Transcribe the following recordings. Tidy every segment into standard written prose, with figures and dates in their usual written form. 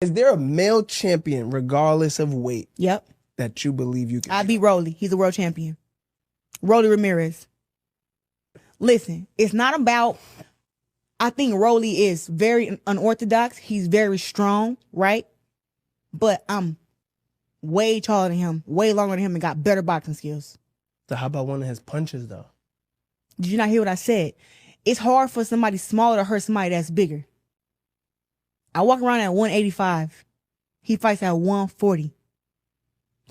Is there a male champion, regardless of weight, Yep. that you believe you can? I beat Rolly. He's a world champion. Rolly Ramirez. Listen, it's not about. I think Rolly is very unorthodox. He's very strong, right? But I'm way taller than him, way longer than him, and got better boxing skills. So how about one of his punches, though? Did you not hear what I said? It's hard for somebody smaller to hurt somebody that's bigger. I walk around at 185. He fights at 140.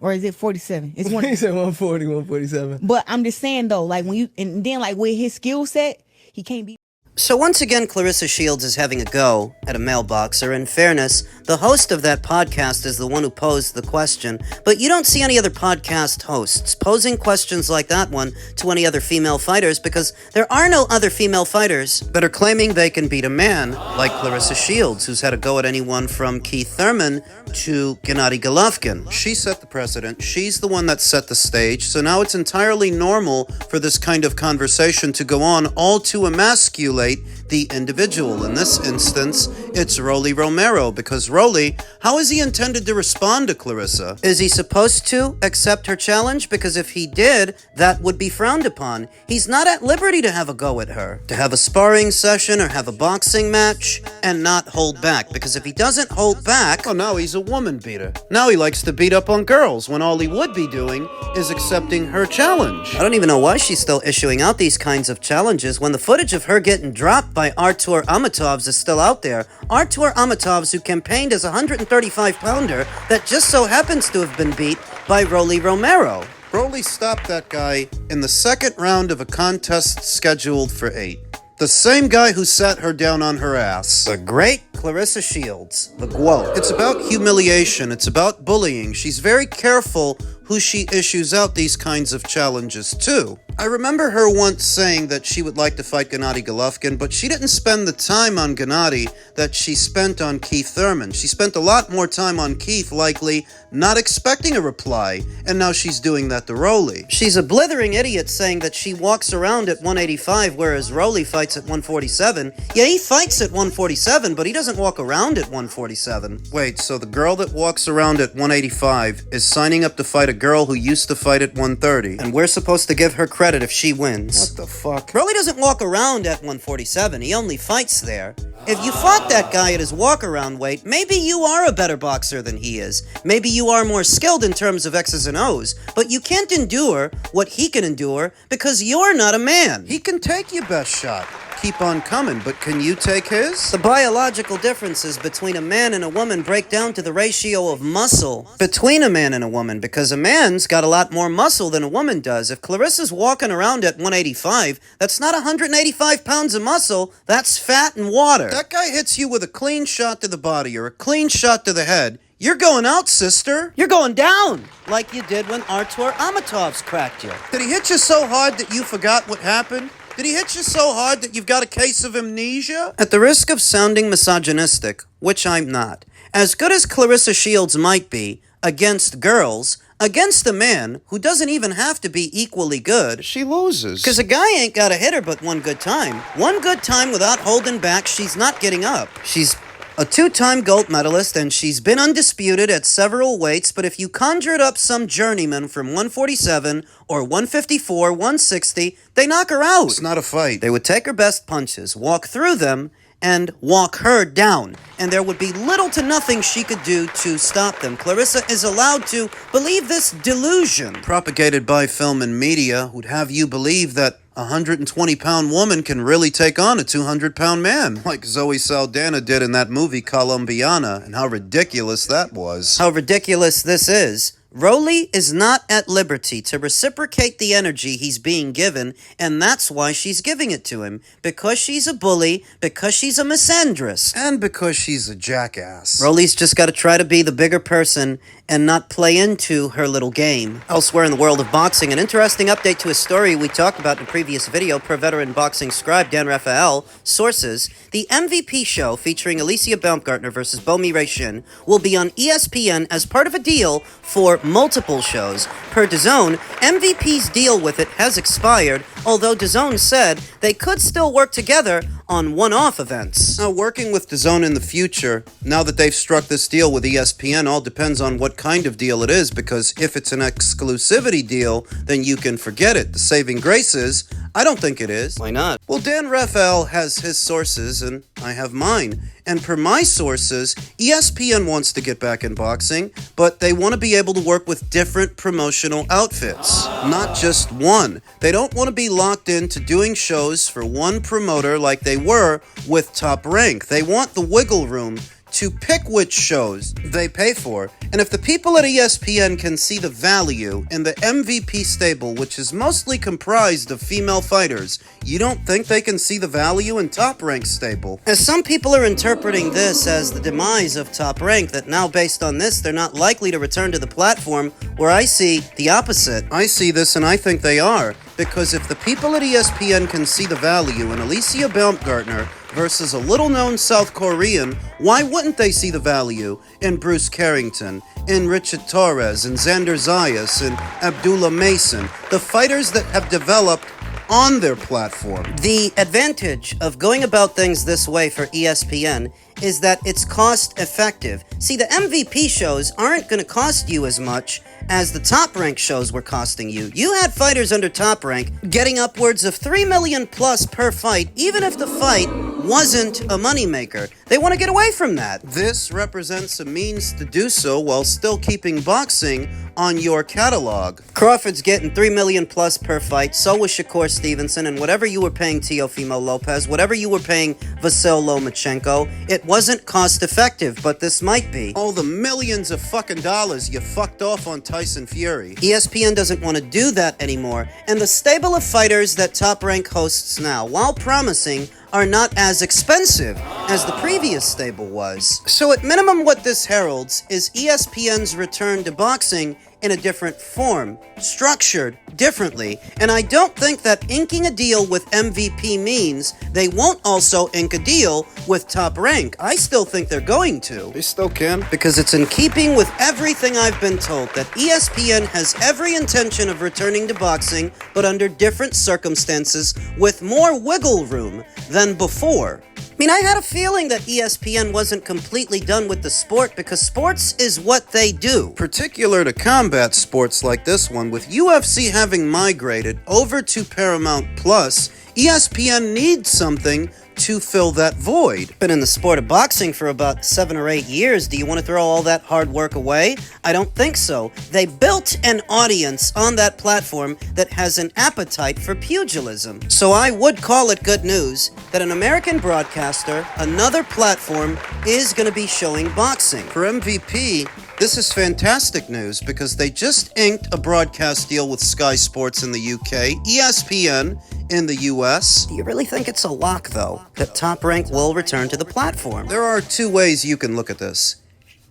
Or is it 47? It's one. He said 140, 147. But I'm just saying though, like when you and then like with his skill set, he can't be. So once again, Claressa Shields is having a go at a male boxer. In fairness, the host of that podcast is the one who posed the question, but you don't see any other podcast hosts posing questions like that one to any other female fighters because there are no other female fighters that are claiming they can beat a man like Claressa Shields, who's had a go at anyone from Keith Thurman to Gennady Golovkin. She set the precedent. She's the one that set the stage, so now it's entirely normal for this kind of conversation to go on, all to emasculate the individual. In this instance, it's Rolly Romero, because Rolly, how is he intended to respond to Claressa? Is he supposed to accept her challenge? Because if he did, that would be frowned upon. He's not at liberty to have a go at her, to have a sparring session or have a boxing match and not hold back, because if he doesn't hold back, oh, now he's a woman beater. Now he likes to beat up on girls when all he would be doing is accepting her challenge. I don't even know why she's still issuing out these kinds of challenges when the footage of her getting dropped by Artur Amatovs is still out there. Artur Amatovs, who campaigned as a 135-pounder that just so happens to have been beat by Rolly Romero. Rolly stopped that guy in the second round of a contest scheduled for 8. The same guy who sat her down on her ass. The great Claressa Shields, the GWO. It's about humiliation. It's about bullying. She's very careful who she issues out these kinds of challenges to. I remember her once saying that she would like to fight Gennady Golovkin, but she didn't spend the time on Gennady that she spent on Keith Thurman. She spent a lot more time on Keith, likely not expecting a reply, and now she's doing that to Rolly. She's a blithering idiot saying that she walks around at 185, whereas Rolly fights at 147. Yeah, he fights at 147, but he doesn't walk around at 147. Wait, so the girl that walks around at 185 is signing up to fight a girl who used to fight at 130, and we're supposed to give her credit if she wins. What the fuck? Rolly doesn't walk around at 147, he only fights there. If you fought that guy at his walk-around weight, maybe you are a better boxer than he is. Maybe you are more skilled in terms of X's and O's, but you can't endure what he can endure because you're not a man. He can take your best shot. Keep on coming, but can you take his? The biological differences between a man and a woman break down to the ratio of muscle between a man and a woman, because a man's got a lot more muscle than a woman does. If Claressa's walking around at 185, that's not 185 pounds of muscle, that's fat and water. That guy hits you with a clean shot to the body or a clean shot to the head, you're going out, sister. You're going down, like you did when Artur Amatovs cracked you. Did he hit you so hard that you forgot what happened? Did he hit you so hard that you've got a case of amnesia? At the risk of sounding misogynistic, which I'm not, as good as Claressa Shields might be against girls, against a man who doesn't even have to be equally good, she loses. Because a guy ain't got to hit her but one good time. One good time without holding back, she's not getting up. She's a 2-time gold medalist, and she's been undisputed at several weights, but if you conjured up some journeyman from 147 or 154, 160, they knock her out. It's not a fight. They would take her best punches, walk through them, and walk her down, and there would be little to nothing she could do to stop them. Claressa is allowed to believe this delusion, propagated by film and media, who'd have you believe that a 120-pound woman can really take on a 200-pound man, like Zoe Saldana did in that movie Colombiana, and how ridiculous that was. How ridiculous this is. Rolly is not at liberty to reciprocate the energy he's being given, and that's why she's giving it to him. Because she's a bully, because she's a misandrist, and because she's a jackass. Rolly's just got to try to be the bigger person and not play into her little game. Elsewhere in the world of boxing, an interesting update to a story we talked about in a previous video per veteran boxing scribe Dan Raphael. Sources: the MVP show featuring Alicia Baumgartner versus Bomi Ray-Shin will be on ESPN as part of a deal for multiple shows. Per DAZN, MVP's deal with it has expired, although DAZN said they could still work together on one-off events. Now, working with DAZN in the future, now that they've struck this deal with ESPN, all depends on what kind of deal it is, because if it's an exclusivity deal, then you can forget it. The saving grace is, I don't think it is. Why not? Well, Dan Rafael has his sources, and I have mine. And per my sources, ESPN wants to get back in boxing, but they want to be able to work with different promotional outfits, not just one. They don't want to be locked into doing shows for one promoter like they were with Top Rank. They want the wiggle room to pick which shows they pay for. And if the people at ESPN can see the value in the MVP stable, which is mostly comprised of female fighters, you don't think they can see the value in Top Rank stable? As some people are interpreting this as the demise of Top Rank, that now based on this, they're not likely to return to the platform, where I see the opposite. I see this and I think they are. Because if the people at ESPN can see the value in Alicia Baumgartner versus a little-known South Korean, why wouldn't they see the value in Bruce Carrington, in Richard Torres, in Xander Zayas, in Abdullah Mason, the fighters that have developed on their platform? The advantage of going about things this way for ESPN is that it's cost-effective. See, the MVP shows aren't going to cost you as much as the Top Rank shows were costing you. You had fighters under Top Rank getting upwards of $3 million plus per fight, even if the fight wasn't a moneymaker. They want to get away from that. This represents a means to do so while still keeping boxing on your catalog. Crawford's getting $3 million plus per fight, so was Shakur Stevenson, and whatever you were paying Teofimo Lopez, whatever you were paying Vasyl Lomachenko, it wasn't cost effective, but this might be. All the millions of fucking dollars you fucked off on Tyson Fury. ESPN doesn't want to do that anymore, and the stable of fighters that Top Rank hosts now, while promising, are not as expensive as the previous stable was. So at minimum, what this heralds is ESPN's return to boxing in a different form, structured differently. And I don't think that inking a deal with MVP means they won't also ink a deal with Top Rank. I still think they're going to. They still can. Because it's in keeping with everything I've been told that ESPN has every intention of returning to boxing, but under different circumstances with more wiggle room than before. I mean, I had a feeling that ESPN wasn't completely done with the sport, because sports is what they do. Particular to combat sports like this one, with UFC having migrated over to Paramount Plus, ESPN needs something to fill that void. Been in the sport of boxing for about 7 or 8 years. Do you want to throw all that hard work away? I don't think so. They built an audience on that platform that has an appetite for pugilism. So I would call it good news that an American broadcaster, another platform, is going to be showing boxing. For MVP, this is fantastic news, because they just inked a broadcast deal with Sky Sports in the UK, ESPN in the US. Do you really think it's a lock, though, that Top Rank will return to the platform? There are 2 ways you can look at this.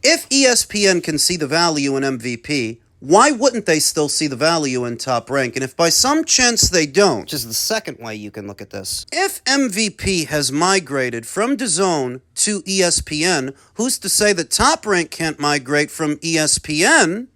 If ESPN can see the value in MVP, why wouldn't they still see the value in Top Rank? And if by some chance they don't, which is the second way you can look at this, if MVP has migrated from DAZN to ESPN, who's to say that Top Rank can't migrate from ESPN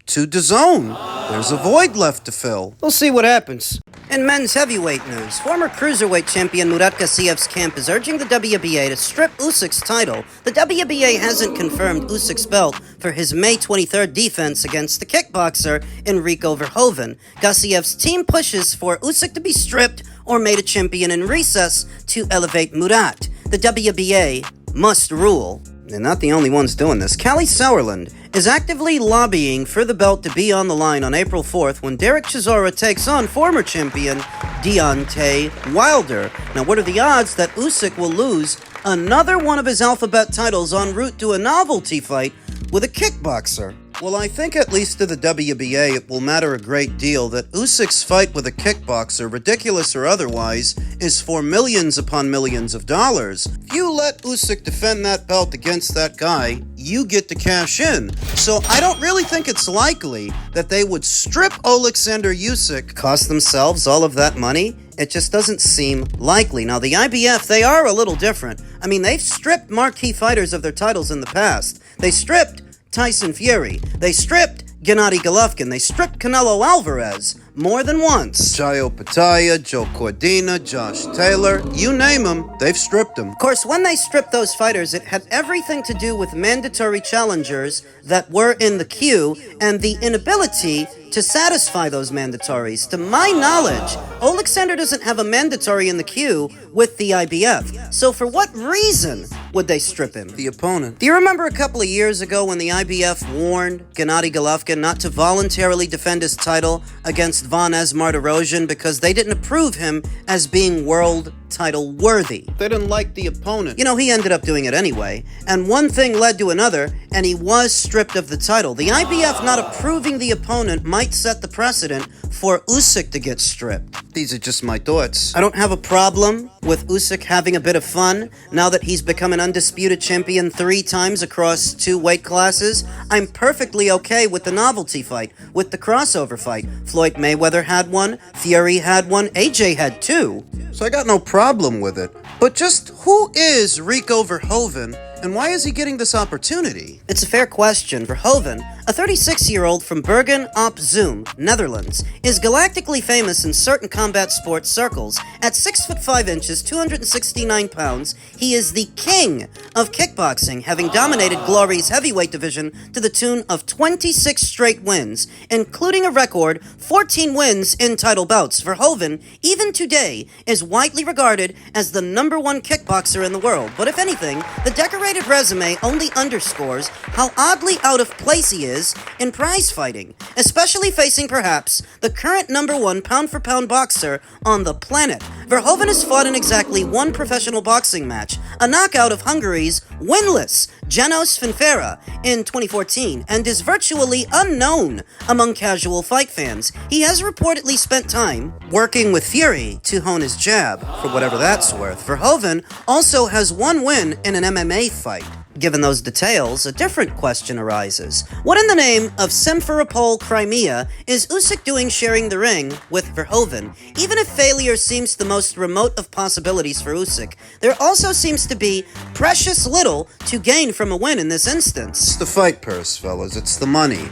to DAZN? There's a void left to fill. We'll see what happens. In men's heavyweight news, former cruiserweight champion Murat Gassiyev's camp is urging the WBA to strip Usyk's title. The WBA hasn't confirmed Usyk's belt for his May 23rd defense against the kickboxer Rico Verhoeven. Gassiyev's team pushes for Usyk to be stripped or made a champion in recess to elevate Murat. The WBA must rule. They're not the only ones doing this. Callie Sauerland is actively lobbying for the belt to be on the line on April 4th when Derek Chisora takes on former champion Deontay Wilder. Now, what are the odds that Usyk will lose another one of his alphabet titles en route to a novelty fight with a kickboxer? Well, I think at least to the WBA it will matter a great deal that Usyk's fight with a kickboxer, ridiculous or otherwise, is for millions upon millions of dollars. If you let Usyk defend that belt against that guy, you get to cash in. So I don't really think it's likely that they would strip Alexander Usyk, cost themselves all of that money. It just doesn't seem likely. Now, the IBF, they are a little different. I mean, they've stripped marquee fighters of their titles in the past. They stripped Tyson Fury. They stripped Gennady Golovkin. They stripped Canelo Alvarez more than once. Jayo Pataya, Joe Cordina, Josh Taylor, you name them, they've stripped them. Of course, when they stripped those fighters, it had everything to do with mandatory challengers that were in the queue and the inability to satisfy those mandatories. To my knowledge, Oleksandr doesn't have a mandatory in the queue with the IBF. So for what reason would they strip him? The opponent. Do you remember a couple of years ago when the IBF warned Gennady Golovkin not to voluntarily defend his title against Von Esmartirosyan because they didn't approve him as being world title worthy? They didn't like the opponent. You know, he ended up doing it anyway, and one thing led to another, and he was stripped of the title. The IBF not approving the opponent might set the precedent for Usyk to get stripped. These are just my thoughts. I don't have a problem with Usyk having a bit of fun now that he's become an undisputed champion 3 times across 2 weight classes. I'm perfectly okay with the novelty fight, with the crossover fight. Floyd Mayweather had one, Fury had one, AJ had 2. So I got no problem with it. But just who is Rico Verhoeven, and why is he getting this opportunity? It's a fair question. Verhoeven, a 36-year-old from Bergen op Zoom, Netherlands, is galactically famous in certain combat sports circles. At 6'5" 269 pounds, he is the king of kickboxing, having dominated Glory's heavyweight division to the tune of 26 straight wins, including a record 14 wins in title bouts. Verhoeven, even today, is widely regarded as the #1 kickboxer in the world. But if anything, the decorated resume only underscores how oddly out of place he is in prize fighting, especially facing perhaps the current #1 pound-for-pound boxer on the planet. Verhoeven has fought in exactly 1 professional boxing match, a knockout of Hungary's winless Janos Finfera in 2014, and is virtually unknown among casual fight fans. He has reportedly spent time working with Fury to hone his jab, for whatever that's worth. Verhoeven also has 1 win in an MMA fight. Given those details, a different question arises. What in the name of Simferopol Crimea is Usyk doing sharing the ring with Verhoeven? Even if failure seems the most remote of possibilities for Usyk, there also seems to be precious little to gain from a win in this instance. It's the fight purse, fellas. It's the money.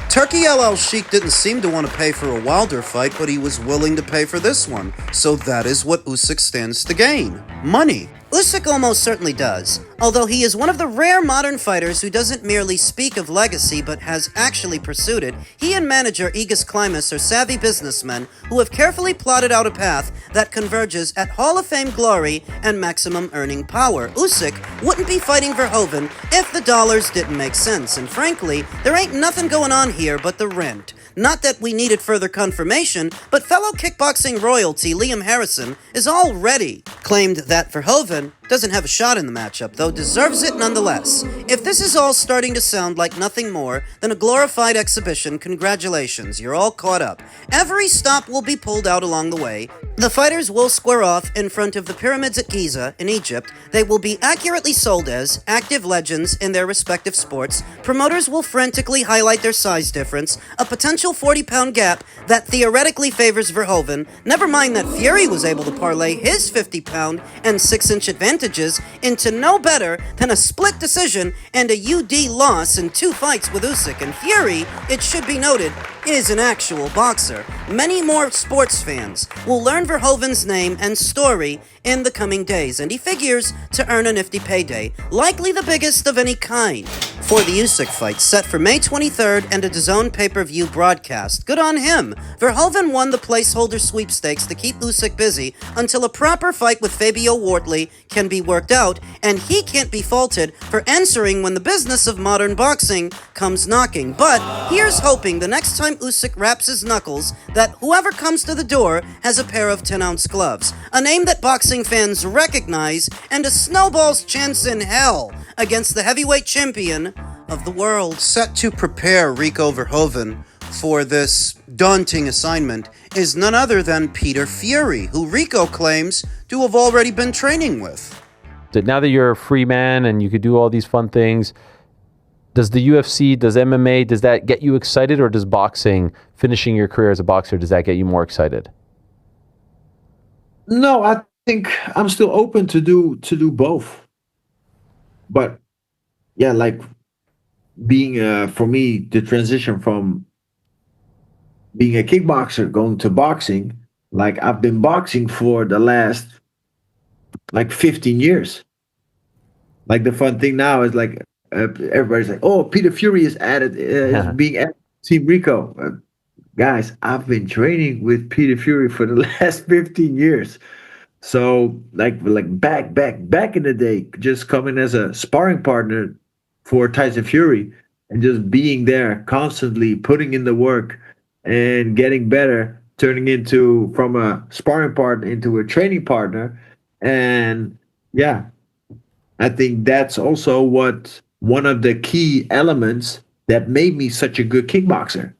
Turkey El Sheikh didn't seem to want to pay for a Wilder fight, but he was willing to pay for this one. So that is what Usyk stands to gain. Money. Usyk almost certainly does, although he is one of the rare modern fighters who doesn't merely speak of legacy but has actually pursued it. He and manager Egis Klimas are savvy businessmen who have carefully plotted out a path that converges at Hall of Fame glory and maximum earning power. Usyk wouldn't be fighting Verhoeven if the dollars didn't make sense, and frankly, there ain't nothing going on here but the rent. Not that we needed further confirmation, but fellow kickboxing royalty Liam Harrison is already claimed that Verhoeven doesn't have a shot in the matchup, though deserves it nonetheless. If this is all starting to sound like nothing more than a glorified exhibition, congratulations, you're all caught up. Every stop will be pulled out along the way. The fighters will square off in front of the pyramids at Giza in Egypt. They will be accurately sold as active legends in their respective sports. Promoters will frantically highlight their size difference, a potential 40-pound gap that theoretically favors Verhoeven. Never mind that Fury was able to parlay his 50-pound and 6-inch advantages into no better than a split decision and a UD loss in 2 fights with Usyk. And Fury, it should be noted, is an actual boxer. Many more sports fans will learn Verhoeven's name and story in the coming days, and he figures to earn a nifty payday, likely the biggest of any kind. For the Usyk fight, set for May 23rd and a DAZN pay-per-view broadcast. Good on him. Verhoeven won the placeholder sweepstakes to keep Usyk busy until a proper fight with Fabio Wortley can be worked out, and he can't be faulted for answering when the business of modern boxing comes knocking. But here's hoping the next time Usyk wraps his knuckles that whoever comes to the door has a pair of 10-ounce gloves, a name that boxing fans recognize, and a snowball's chance in hell against the heavyweight champion of the world. Set to prepare Rico Verhoeven for this daunting assignment is none other than Peter Fury, who Rico claims to have already been training with. Now that you're a free man and you could do all these fun things, does the UFC, does MMA, does that get you excited, or does boxing, finishing your career as a boxer, does that get you more excited? No, I think I'm still open to do both. But yeah, like being for me the transition from being a kickboxer going to boxing, like I've been boxing for the last like 15 years. Like the fun thing now is like everybody's like, oh, Peter Fury is added, is being added to Team Rico. Guys, I've been training with Peter Fury for the last 15 years. So like back in the day, just coming as a sparring partner for Tyson Fury and just being there constantly, putting in the work and getting better, turning into from a sparring partner into a training partner. And yeah, I think that's also what one of the key elements that made me such a good kickboxer.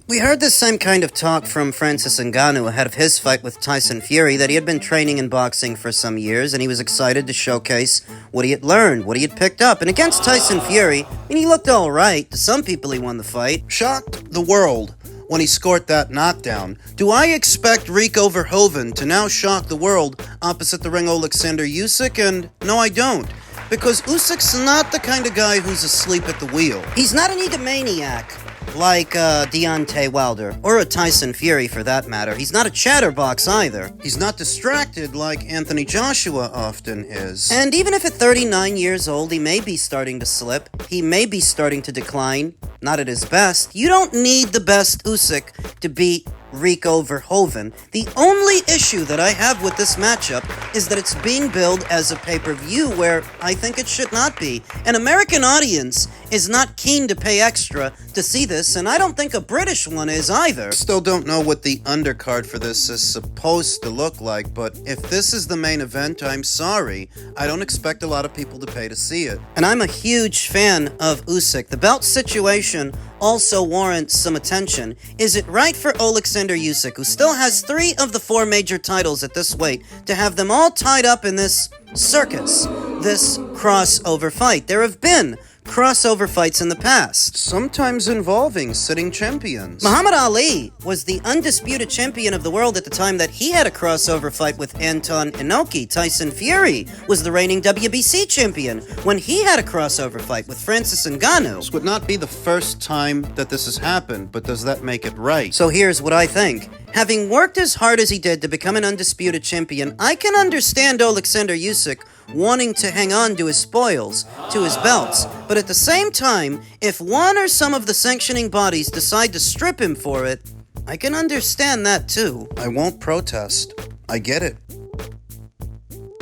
We heard the same kind of talk from Francis Ngannou ahead of his fight with Tyson Fury, that he had been training in boxing for some years and he was excited to showcase what he had learned, what he had picked up. And against Tyson Fury, I mean, he looked all right. To some people, he won the fight. Shocked the world when he scored that knockdown. Do I expect Rico Verhoeven to now shock the world opposite the ring Alexander Usyk? And no, I don't. Because Usyk's not the kind of guy who's asleep at the wheel. He's not an egomaniac like Deontay Wilder, or a Tyson Fury for that matter. He's not a chatterbox either. He's not distracted like Anthony Joshua often is. And even if at 39 years old he may be starting to slip, he may be starting to decline, not at his best, you don't need the best Usyk to beat Rico Verhoeven. The only issue that I have with this matchup is that it's being billed as a pay-per-view where I think it should not be. An American audience is not keen to pay extra to see this, and I don't think a British one is either. Still don't know what the undercard for this is supposed to look like, but if this is the main event, I'm sorry. I don't expect a lot of people to pay to see it. And I'm a huge fan of Usyk. The belt situation also warrants some attention. Is it right for Alexander Usyk, who still has 3 of the 4 major titles at this weight, to have them all tied up in this circus, this crossover fight? There have been crossover fights in the past, sometimes involving sitting champions. Muhammad Ali was the undisputed champion of the world at the time that he had a crossover fight with Anton Inoki. Tyson Fury was the reigning WBC champion when he had a crossover fight with Francis Ngannou. This would not be the first time that this has happened, but does that make it right? So here's what I think. Having worked as hard as he did to become an undisputed champion, I can understand Alexander Usyk wanting to hang on to his spoils, to his belts. But at the same time, if one or some of the sanctioning bodies decide to strip him for it, I can understand that too. I won't protest. I get it.